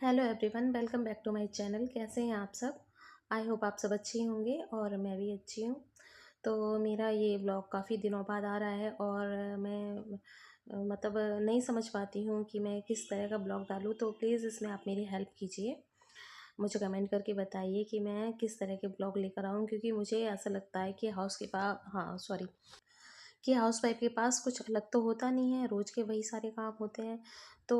Hello everyone, welcome back to my channel. कैसे हैं आप सब? आई होप आप सब अच्छे होंगे और मैं भी अच्छी हूँ। तो मेरा ये ब्लॉग काफ़ी दिनों बाद आ रहा है और मैं मतलब नहीं समझ पाती हूँ कि मैं किस तरह का ब्लॉग डालूँ। तो प्लीज़ इसमें आप मेरी हेल्प कीजिए। मुझे कमेंट करके बताइए कि मैं किस तरह के ब्लॉग लेकर आऊँ, क्योंकि मुझे ऐसा लगता है कि हाउस वाइफ के पास कुछ अलग तो होता नहीं है, रोज़ के वही सारे काम होते हैं। तो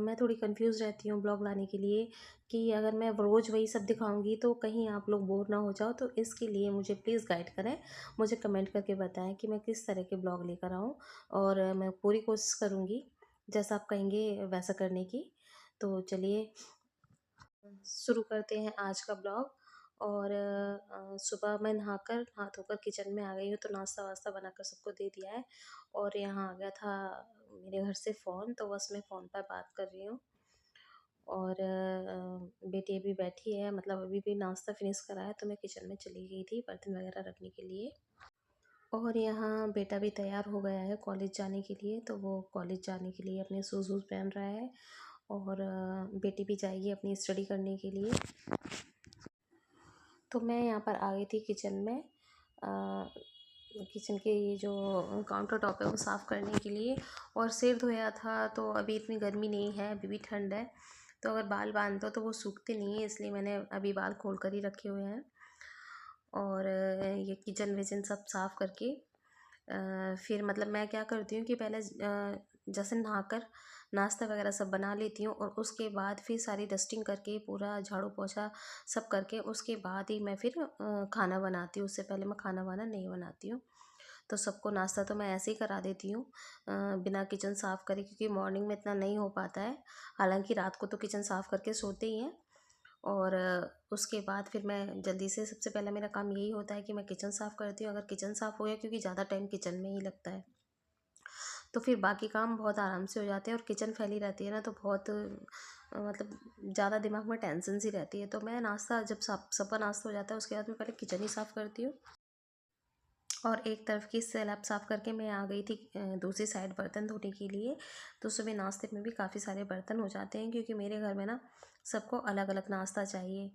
मैं थोड़ी कंफ्यूज रहती हूँ ब्लॉग लाने के लिए कि अगर मैं रोज़ वही सब दिखाऊंगी तो कहीं आप लोग बोर ना हो जाओ। तो इसके लिए मुझे प्लीज़ गाइड करें, मुझे कमेंट करके बताएं कि मैं किस तरह के ब्लॉग लेकर आऊँ। और मैं पूरी कोशिश करूँगी जैसा आप कहेंगे वैसा करने की। तो चलिए शुरू करते हैं आज का ब्लॉग। और सुबह मैं नहाकर हाथ धोकर किचन में आ गई हूँ, तो नाश्ता वास्ता बनाकर सबको दे दिया है। और यहाँ आ गया था मेरे घर से फ़ोन, तो बस मैं फ़ोन पर बात कर रही हूँ। और बेटी अभी बैठी है, मतलब अभी भी नाश्ता फिनिश करा है, तो मैं किचन में चली गई थी बर्तन वगैरह रखने के लिए। और यहाँ बेटा भी तैयार हो गया है कॉलेज जाने के लिए, तो वो कॉलेज जाने के लिए अपने शूज़ वूज़ पहन रहा है। और बेटी भी जाएगी अपनी स्टडी करने के लिए। तो मैं यहाँ पर आ गई थी किचन में, किचन के ये जो काउंटर टॉप है वो साफ़ करने के लिए। और सिर धोया था, तो अभी इतनी गर्मी नहीं है, अभी भी ठंड है। तो अगर बाल बांध दो तो वो सूखते नहीं है, इसलिए मैंने अभी बाल खोल कर ही रखे हुए हैं। और ये किचन विचन सब साफ़ करके फिर मतलब मैं क्या करती हूँ कि पहले जैसे नहाकर नाश्ता वगैरह सब बना लेती हूँ, और उसके बाद फिर सारी डस्टिंग करके पूरा झाड़ू पोछा सब करके उसके बाद ही मैं फिर खाना बनाती हूँ। उससे पहले मैं खाना वाना नहीं बनाती हूँ। तो सबको नाश्ता तो मैं ऐसे ही करा देती हूँ बिना किचन साफ़ करे, क्योंकि मॉर्निंग में इतना नहीं हो पाता है। हालांकि रात को तो किचन साफ़ करके सोते ही हैं। और उसके बाद फिर मैं जल्दी से, सबसे पहला मेरा काम यही होता है कि मैं किचन साफ़ करती हूँ। अगर किचन साफ़ हो गया, क्योंकि ज़्यादा टाइम किचन में ही लगता है, तो फिर बाकी काम बहुत आराम से हो जाते हैं। और किचन फैली रहती है ना, तो बहुत मतलब ज़्यादा दिमाग में टेंशन सी रहती है। तो मैं नाश्ता जब सबका नाश्ता हो जाता है, उसके बाद मैं पहले किचन ही साफ़ करती हूँ। और एक तरफ की स्लैब साफ़ करके मैं आ गई थी दूसरी साइड बर्तन धोने के लिए। तो सुबह नाश्ते में भी काफ़ी सारे बर्तन हो जाते हैं, क्योंकि मेरे घर में ना सबको अलग अलग नाश्ता चाहिए।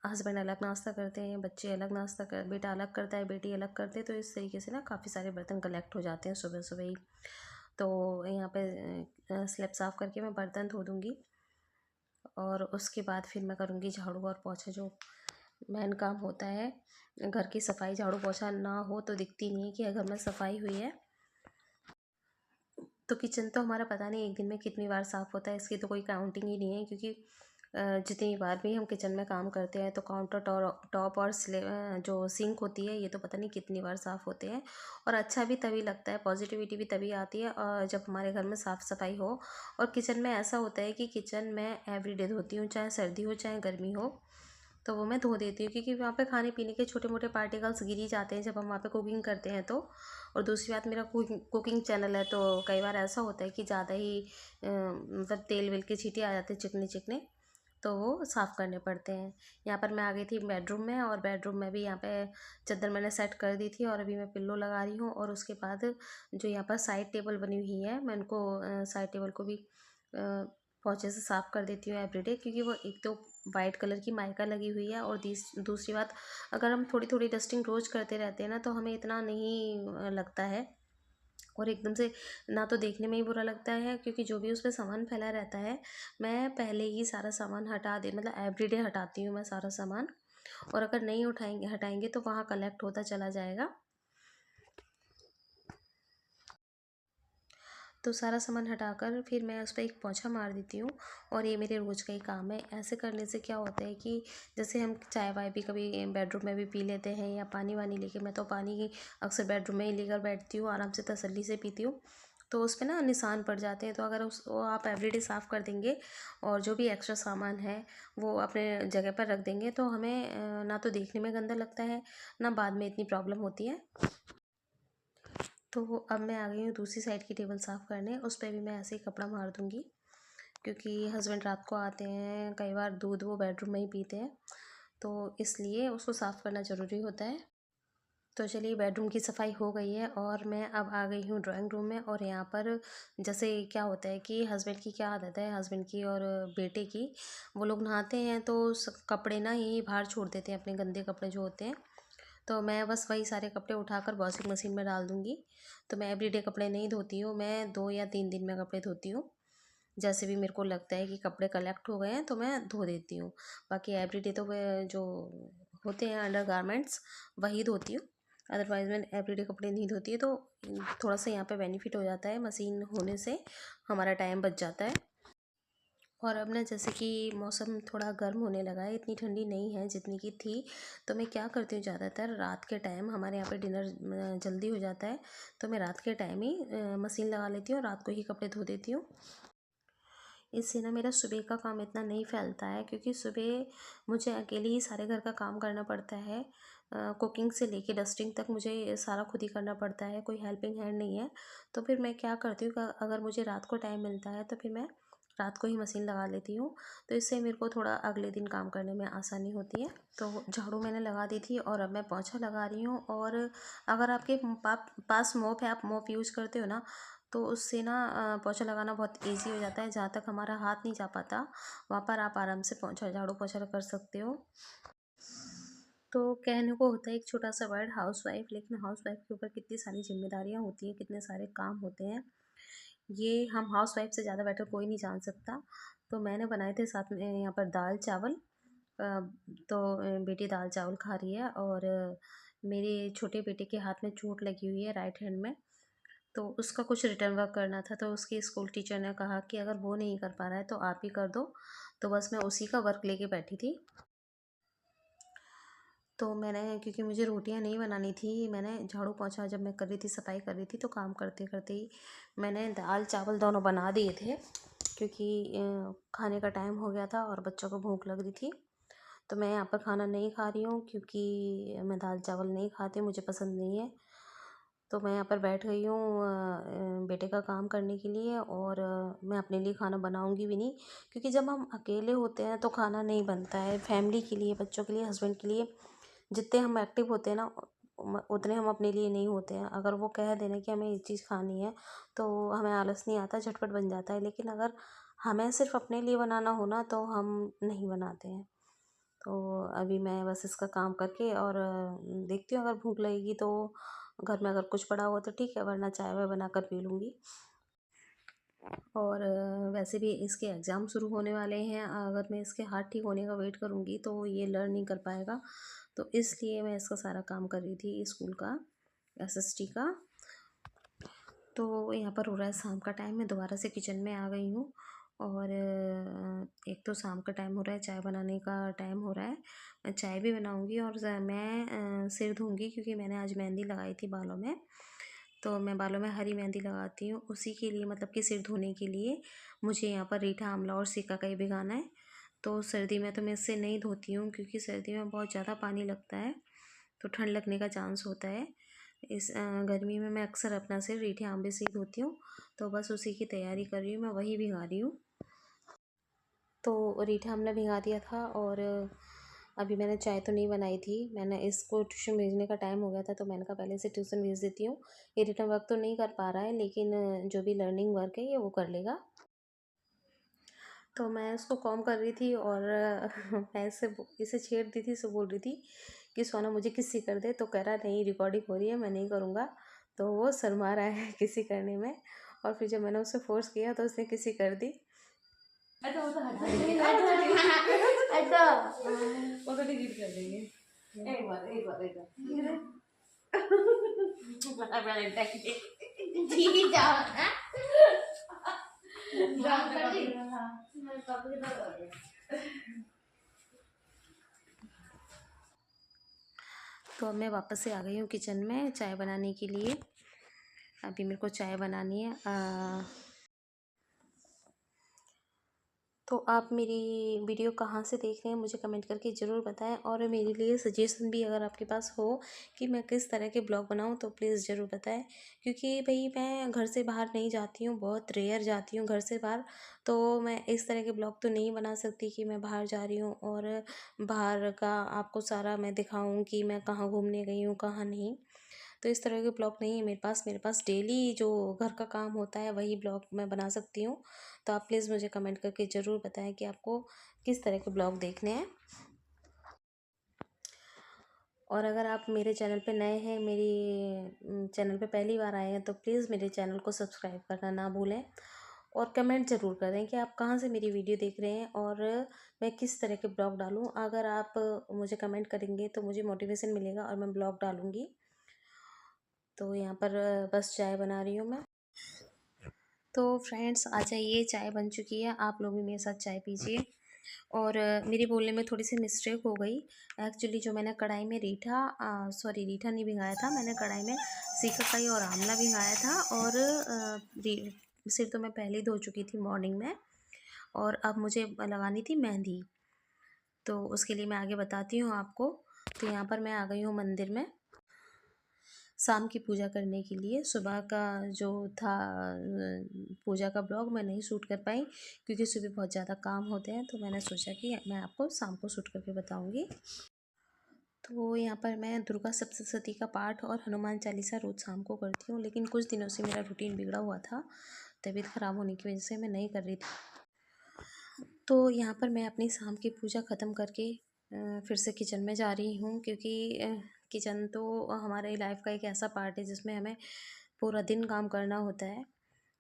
हस्बैंड अलग नाश्ता करते हैं, बच्चे अलग नाश्ता कर बेटा अलग करता है, बेटी अलग करते हैं। तो इस तरीके से ना काफ़ी सारे बर्तन कलेक्ट हो जाते हैं सुबह सुबह ही। तो यहाँ पे स्लैब साफ़ करके मैं बर्तन धो दूँगी। और उसके बाद फिर मैं करूँगी झाड़ू और पोछा, जो मेन काम होता है घर की सफाई। झाड़ू पोछा ना हो तो दिखती नहीं है कि घर में सफाई हुई है। तो किचन तो हमारा पता नहीं एक दिन में कितनी बार साफ़ होता है, इसकी तो कोई काउंटिंग ही नहीं है। क्योंकि जितनी बार भी हम किचन में काम करते हैं, तो काउंटर टॉप और जो सिंक होती है, ये तो पता नहीं कितनी बार साफ़ होते हैं। और अच्छा भी तभी लगता है, पॉजिटिविटी भी तभी आती है जब हमारे घर में साफ़ सफाई हो। और किचन में ऐसा होता है कि किचन में एवरीडे धोती हूँ, चाहे सर्दी हो चाहे गर्मी हो, तो वो मैं धो देती हूँ। क्योंकि वहाँ पे खाने पीने के छोटे मोटे पार्टिकल्स गिर ही जाते हैं जब हम वहाँ पे कुकिंग करते हैं तो। और दूसरी बात, मेरा कुकिंग चैनल है, तो कई बार ऐसा होता है कि ज़्यादा ही मतलब तेल वेल के छींटे आ जाते हैं चिकने चिकने, तो वो साफ़ करने पड़ते हैं। यहाँ पर मैं आ गई थी बेडरूम में, और बेडरूम में भी यहाँ पे चादर मैंने सेट कर दी थी, और अभी मैं पिल्लो लगा रही हूँ। और उसके बाद जो यहाँ पर साइड टेबल बनी हुई है, मैं उनको साइड टेबल को भी पोंछे से साफ़ कर देती हूँ एवरीडे। क्योंकि वो एक तो वाइट कलर की माइका लगी हुई है, और दूसरी बात, अगर हम थोड़ी थोड़ी डस्टिंग रोज़ करते रहते हैं ना, तो हमें इतना नहीं लगता है। और एकदम से ना तो देखने में ही बुरा लगता है, क्योंकि जो भी उस पे सामान फैला रहता है, मैं पहले ही सारा सामान हटा दे, मतलब एवरीडे हटाती हूँ मैं सारा सामान। और अगर नहीं हटाएंगे तो वहाँ कलेक्ट होता चला जाएगा। तो सारा सामान हटाकर फिर मैं उस पर एक पोंछा मार देती हूँ। और ये मेरे रोज़ का ही काम है। ऐसे करने से क्या होता है कि जैसे हम चाय वाय भी कभी बेडरूम में भी पी लेते हैं, या पानी वानी लेके, मैं तो पानी ही अक्सर बेडरूम में ही लेकर बैठती हूँ, आराम से तसल्ली से पीती हूँ। तो उस पे ना निशान पड़ जाते हैं। तो अगर वो आप एवरीडे साफ़ कर देंगे, और जो भी एक्स्ट्रा सामान है वो अपने जगह पर रख देंगे, तो हमें ना तो देखने में गंदा लगता है, ना बाद में इतनी प्रॉब्लम होती है। तो अब मैं आ गई हूँ दूसरी साइड की टेबल साफ़ करने। उस पर भी मैं ऐसे ही कपड़ा मार दूँगी, क्योंकि हस्बैंड रात को आते हैं, कई बार दूध वो बेडरूम में ही पीते हैं, तो इसलिए उसको साफ़ करना ज़रूरी होता है। तो चलिए बेडरूम की सफाई हो गई है और मैं अब आ गई हूँ ड्राइंग रूम में। और यहाँ पर जैसे क्या होता है कि हस्बैंड की क्या आदत है, हस्बैंड की और बेटे की, वो लोग नहाते हैं तो कपड़े ना यहीं बाहर छोड़ देते हैं, अपने गंदे कपड़े जो होते हैं। तो मैं बस वही सारे कपड़े उठाकर वॉशिंग मशीन में डाल दूँगी। तो मैं एवरीडे कपड़े नहीं धोती हूँ, मैं 2 या 3 दिन में कपड़े धोती हूँ। जैसे भी मेरे को लगता है कि कपड़े कलेक्ट हो गए हैं तो मैं धो देती हूँ। बाकी एवरीडे तो मैं जो होते हैं अंडरगारमेंट्स वही धोती हूँ। अदरवाइज़ मैं एवरीडे कपड़े नहीं धोती है। तो थोड़ा सा यहाँ पे बेनिफिट हो जाता है, मशीन होने से हमारा टाइम बच जाता है। और अब ना जैसे कि मौसम थोड़ा गर्म होने लगा है, इतनी ठंडी नहीं है जितनी की थी। तो मैं क्या करती हूँ, ज़्यादातर रात के टाइम हमारे यहाँ पे डिनर जल्दी हो जाता है, तो मैं रात के टाइम ही मशीन लगा लेती हूँ और रात को ही कपड़े धो देती हूँ। इससे ना मेरा सुबह का काम इतना नहीं फैलता है, क्योंकि सुबह मुझे अकेले ही सारे घर का काम करना पड़ता है। कुकिंग से लेके डस्टिंग तक मुझे सारा खुद ही करना पड़ता है, कोई हेल्पिंग हैंड नहीं है। तो फिर मैं क्या करती हूँ, अगर मुझे रात को टाइम मिलता है तो फिर मैं रात को ही मशीन लगा लेती हूँ। तो इससे मेरे को थोड़ा अगले दिन काम करने में आसानी होती है। तो झाड़ू मैंने लगा दी थी और अब मैं पोंछा लगा रही हूँ। और अगर आपके पास मॉप है, आप मॉप यूज़ करते हो ना, तो उससे ना पोंछा लगाना बहुत ईज़ी हो जाता है। जहाँ तक हमारा हाथ नहीं जा पाता, वहाँ पर आप आराम से झाड़ू पोंछा कर सकते हो। तो कहने को होता है एक छोटा सा वर्ड हाउसवाइफ, लेकिन हाउसवाइफ के ऊपर कितनी सारी जिम्मेदारियाँ होती हैं, कितने सारे काम होते हैं, ये हम हाउसवाइफ से ज़्यादा बेटर कोई नहीं जान सकता। तो मैंने बनाए थे साथ में यहाँ पर दाल चावल। तो बेटी दाल चावल खा रही है और मेरे छोटे बेटे के हाथ में चोट लगी हुई है, राइट हैंड में। तो उसका कुछ रिटर्न वर्क करना था, तो उसकी स्कूल टीचर ने कहा कि अगर वो नहीं कर पा रहा है तो आप ही कर दो। तो बस मैं उसी का वर्क लेके बैठी थी। तो मैंने, क्योंकि मुझे रोटियां नहीं बनानी थी, मैंने झाड़ू पोंछा जब मैं कर रही थी, सफाई कर रही थी, तो काम करते करते ही मैंने दाल चावल दोनों बना दिए थे। क्योंकि खाने का टाइम हो गया था और बच्चों को भूख लग रही थी। तो मैं यहाँ पर खाना नहीं खा रही हूँ, क्योंकि मैं दाल चावल नहीं खाती, मुझे पसंद नहीं है। तो मैं यहाँ पर बैठ गई हूँ बेटे का काम करने के लिए। और मैं अपने लिए खाना बनाऊँगी भी नहीं, क्योंकि जब हम अकेले होते हैं तो खाना नहीं बनता है। फैमिली के लिए, बच्चों के लिए, हस्बैंड के लिए जितने हम एक्टिव होते हैं ना, उतने हम अपने लिए नहीं होते हैं। अगर वो कह देना कि हमें ये चीज़ खानी है तो हमें आलस नहीं आता, झटपट बन जाता है। लेकिन अगर हमें सिर्फ अपने लिए बनाना हो ना, तो हम नहीं बनाते हैं। तो अभी मैं बस इसका काम करके और देखती हूँ, अगर भूख लगेगी तो घर में अगर कुछ पड़ा हुआ तो ठीक है, वरना चाय वाय बनाकर पी लूँगी। और वैसे भी इसके एग्ज़ाम शुरू होने वाले हैं, अगर मैं इसके हाथ ठीक होने का वेट करूँगी तो ये लर्न नहीं कर पाएगा। तो इसलिए मैं इसका सारा काम कर रही थी स्कूल का, एसएसटी का। तो यहाँ पर हो रहा है शाम का टाइम, मैं दोबारा से किचन में आ गई हूँ। और एक तो शाम का टाइम हो रहा है, चाय बनाने का टाइम हो रहा है। मैं चाय भी बनाऊँगी और मैं सिर धोऊँगी, क्योंकि मैंने आज मेहंदी लगाई थी बालों में। तो मैं बालों में हरी मेहंदी लगाती हूँ, उसी के लिए, मतलब कि सिर धोने के लिए मुझे यहाँ पर रीठा, आंवला और सिकाकाई भिगाना है। तो सर्दी में तो मैं इससे नहीं धोती हूँ, क्योंकि सर्दी में बहुत ज़्यादा पानी लगता है, तो ठंड लगने का चांस होता है। इस गर्मी में मैं अक्सर अपना सिर रीठे आंवले से ही धोती हूँ। तो बस उसी की तैयारी कर रही हूँ, मैं वही भिगा रही हूँ। तो रीठा आंवला भिगा दिया था और अभी मैंने चाय तो नहीं बनाई थी। मैंने इसको ट्यूशन भेजने का टाइम हो गया था, तो मैंने कहा पहले से ट्यूशन भेज देती हूँ। ये रिटर्न वर्क तो नहीं कर पा रहा है, लेकिन जो भी लर्निंग वर्क है ये वो कर लेगा। तो मैं उसको कॉम कर रही थी और मैं इसे छेड़ दी थी, इसे बोल रही थी कि सोना मुझे किसी कर दे। तो कह रहा नहीं, रिकॉर्डिंग हो रही है, मैं नहीं करूँगा। तो वो शर्मा रहा है किसी करने में। और फिर जब मैंने उसे फोर्स किया तो उसने किसी कर दी। अच्छा, वो तो हटा देंगे। अच्छा, वो तो डिलीट कर देंगे। एक बार एक बार एक बार जी जाओ ना, जाओ कर दी। मैं पापा के पास आ गया। तो अब मैं वापस से आ गई हूँ किचन में चाय बनाने के लिए। अभी मेरे को चाय बनानी है। तो आप मेरी वीडियो कहाँ से देख रहे हैं मुझे कमेंट करके ज़रूर बताएं। और मेरे लिए सजेशन भी अगर आपके पास हो कि मैं किस तरह के ब्लॉग बनाऊं, तो प्लीज़ ज़रूर बताएं। क्योंकि भाई मैं घर से बाहर नहीं जाती हूँ, बहुत रेयर जाती हूँ घर से बाहर। तो मैं इस तरह के ब्लॉग तो नहीं बना सकती कि मैं बाहर जा रही हूँ और बाहर का आपको सारा मैं दिखाऊँ कि मैं कहाँ घूमने गई हूँ, कहाँ नहीं। तो इस तरह के ब्लॉग नहीं है मेरे पास डेली जो घर का काम होता है वही ब्लॉग मैं बना सकती हूँ। तो आप प्लीज़ मुझे कमेंट करके ज़रूर बताएं कि आपको किस तरह के ब्लॉग देखने हैं। और अगर आप मेरे चैनल पे नए हैं, मेरी चैनल पे पहली बार आए हैं, तो प्लीज़ मेरे चैनल को सब्सक्राइब करना ना भूलें और कमेंट ज़रूर करें कि आप कहाँ से मेरी वीडियो देख रहे हैं और मैं किस तरह के ब्लॉग डालूं। अगर आप मुझे कमेंट करेंगे तो मुझे मोटिवेशन मिलेगा और मैं ब्लॉग डालूंगी। तो यहाँ पर बस चाय बना रही हूँ मैं। तो फ्रेंड्स आ जाइए, चाय बन चुकी है, आप लोग भी मेरे साथ चाय पीजिए। और मेरी बोलने में थोड़ी सी मिस्टेक हो गई। एक्चुअली जो मैंने कढ़ाई में रीठा नहीं भिंगाया था, मैंने कढ़ाई में सीकाकाई और आंवला भिंगाया था। और सिर तो मैं पहले ही धो चुकी थी मॉर्निंग में। और अब मुझे लगानी थी मेहंदी, तो उसके लिए मैं आगे बताती हूँ आपको। तो यहाँ पर मैं आ गई हूँ मंदिर में शाम की पूजा करने के लिए। सुबह का जो था पूजा का ब्लॉग मैं नहीं शूट कर पाई क्योंकि सुबह बहुत ज़्यादा काम होते हैं, तो मैंने सोचा कि मैं आपको शाम को शूट करके बताऊंगी। तो यहाँ पर मैं दुर्गा सप्तशती का पाठ और हनुमान चालीसा रोज़ शाम को करती हूँ, लेकिन कुछ दिनों से मेरा रूटीन बिगड़ा हुआ था, तबीयत ख़राब होने की वजह से मैं नहीं कर रही थी। तो यहाँ पर मैं अपनी शाम की पूजा ख़त्म करके फिर से किचन में जा रही हूँ, क्योंकि किचन तो हमारे लाइफ का एक ऐसा पार्ट है जिसमें हमें पूरा दिन काम करना होता है।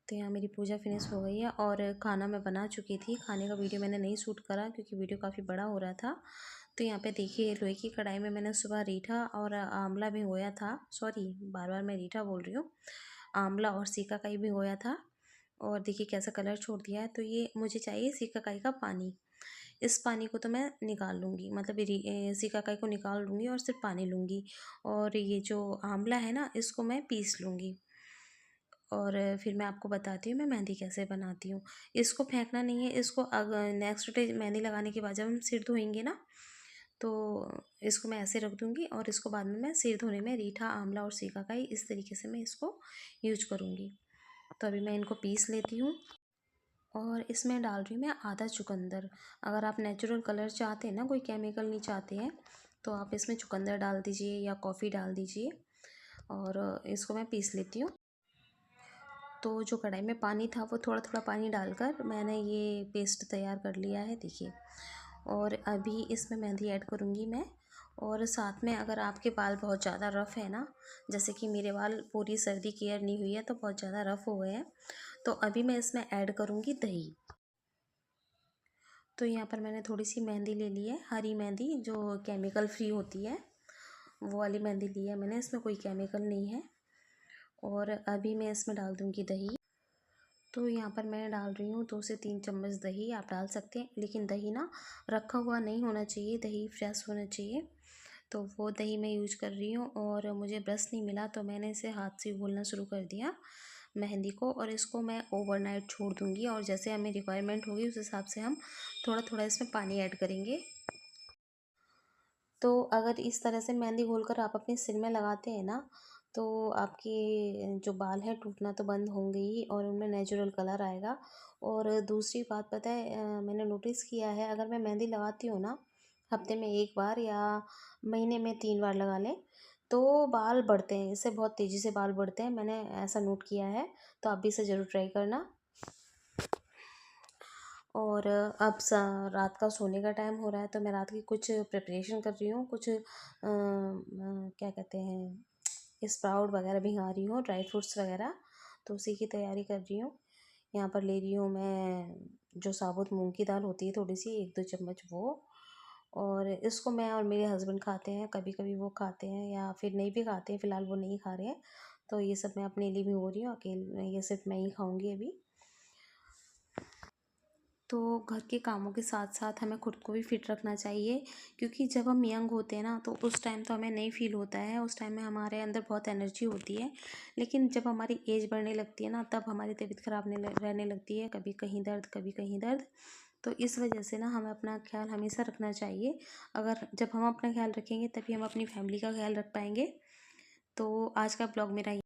तो यहाँ मेरी पूजा फिनिश हो गई है और खाना मैं बना चुकी थी। खाने का वीडियो मैंने नहीं शूट करा क्योंकि वीडियो काफ़ी बड़ा हो रहा था। तो यहाँ पे देखिए लोहे की कढ़ाई में मैंने सुबह रीठा और आंवला भिगोया था। सॉरी, बार बार मैं रीठा बोल रही हूँ। आंवला और सीकाकाई भिगोया था और देखिए कैसा कलर छोड़ दिया है। तो ये मुझे चाहिए सीकाकाई का पानी। इस पानी को तो मैं निकाल लूँगी, मतलब सीकाकाई को निकाल लूँगी और सिर्फ पानी लूँगी। और ये जो आंवला है ना, इसको मैं पीस लूँगी। और फिर मैं आपको बताती हूँ मैं मेहंदी कैसे बनाती हूँ। इसको फेंकना नहीं है, इसको अगर नेक्स्ट डे मेहंदी लगाने के बाद जब हम सिर धोएंगे ना, तो इसको मैं ऐसे रख दूँगी और इसको बाद में मैं सिर धोने में रीठा, आंवला और सीकाकाई इस तरीके से मैं इसको यूज करूँगी। तो अभी मैं इनको पीस लेती हूँ और इसमें डाल रही हूँ मैं आधा चुकंदर। अगर आप नेचुरल कलर चाहते हैं ना, कोई केमिकल नहीं चाहते हैं, तो आप इसमें चुकंदर डाल दीजिए या कॉफ़ी डाल दीजिए। और इसको मैं पीस लेती हूँ। तो जो कढ़ाई में पानी था वो थोड़ा थोड़ा पानी डालकर मैंने ये पेस्ट तैयार कर लिया है, देखिए। और अभी इसमें मेहंदी ऐड करूँगी मैं। और साथ में अगर आपके बाल बहुत ज़्यादा रफ़ है ना, जैसे कि मेरे बाल पूरी सर्दी केयर नहीं हुई है तो बहुत ज़्यादा रफ़ हो गए हैं, तो अभी मैं इसमें ऐड करूँगी दही। तो यहाँ पर मैंने थोड़ी सी मेहंदी ले ली है, हरी मेहंदी जो केमिकल फ्री होती है, वो वाली मेहंदी ली है मैंने, इसमें कोई केमिकल नहीं है। और अभी मैं इसमें डाल दूँगी दही। तो यहाँ पर मैं डाल रही हूँ 2 से 3 चम्मच दही। आप डाल सकते हैं, लेकिन दही ना रखा हुआ नहीं होना चाहिए, दही फ्रेश होना चाहिए। तो वो दही मैं यूज कर रही हूँ। और मुझे ब्रश नहीं मिला तो मैंने इसे हाथ से घोलना शुरू कर दिया मेहंदी को। और इसको मैं ओवरनाइट छोड़ दूँगी और जैसे हमें रिक्वायरमेंट होगी उस हिसाब से हम थोड़ा थोड़ा इसमें पानी ऐड करेंगे। तो अगर इस तरह से मेहंदी घोलकर आप अपने सिर में लगाते हैं ना, तो आपके जो बाल हैं टूटना तो बंद होंगे ही और उनमें नेचुरल कलर आएगा। और दूसरी बात पता है, मैंने नोटिस किया है अगर मैं मेहंदी लगाती हूँ ना, हफ्ते में 1 बार या महीने में 3 बार लगा लें, तो बाल बढ़ते हैं, इससे बहुत तेज़ी से बाल बढ़ते हैं, मैंने ऐसा नोट किया है। तो आप भी इसे ज़रूर ट्राई करना। और अब रात का सोने का टाइम हो रहा है, तो मैं रात की कुछ प्रिपरेशन कर रही हूँ। कुछ क्या कहते हैं, स्प्राउट वगैरह भिंगा रही हूँ, ड्राई फ्रूट्स वगैरह, तो उसी की तैयारी कर रही हूँ। यहाँ पर ले रही हूँ मैं जो साबुत मूंग की दाल होती है, थोड़ी सी 1-2 चम्मच वो। और इसको मैं और मेरे हस्बैंड खाते हैं, कभी कभी वो खाते हैं या फिर नहीं भी खाते हैं, फ़िलहाल वो नहीं खा रहे हैं। तो ये सब मैं अपने लिए भिगो रही हूँ, अकेले ये सिर्फ मैं ही खाऊँगी अभी। तो घर के कामों के साथ साथ हमें खुद को भी फिट रखना चाहिए, क्योंकि जब हम यंग होते हैं ना, तो उस टाइम तो हमें नहीं फील होता है, उस टाइम में हमारे अंदर बहुत एनर्जी होती है। लेकिन जब हमारी एज बढ़ने लगती है ना, तब हमारी तबीयत ख़राब रहने लगती है, कभी कहीं दर्द कभी कहीं दर्द। तो इस वजह से ना हमें अपना ख्याल हमेशा रखना चाहिए। अगर जब हम अपना ख्याल रखेंगे तभी हम अपनी फैमिली का ख्याल रख पाएंगे। तो आज का ब्लॉग मेरा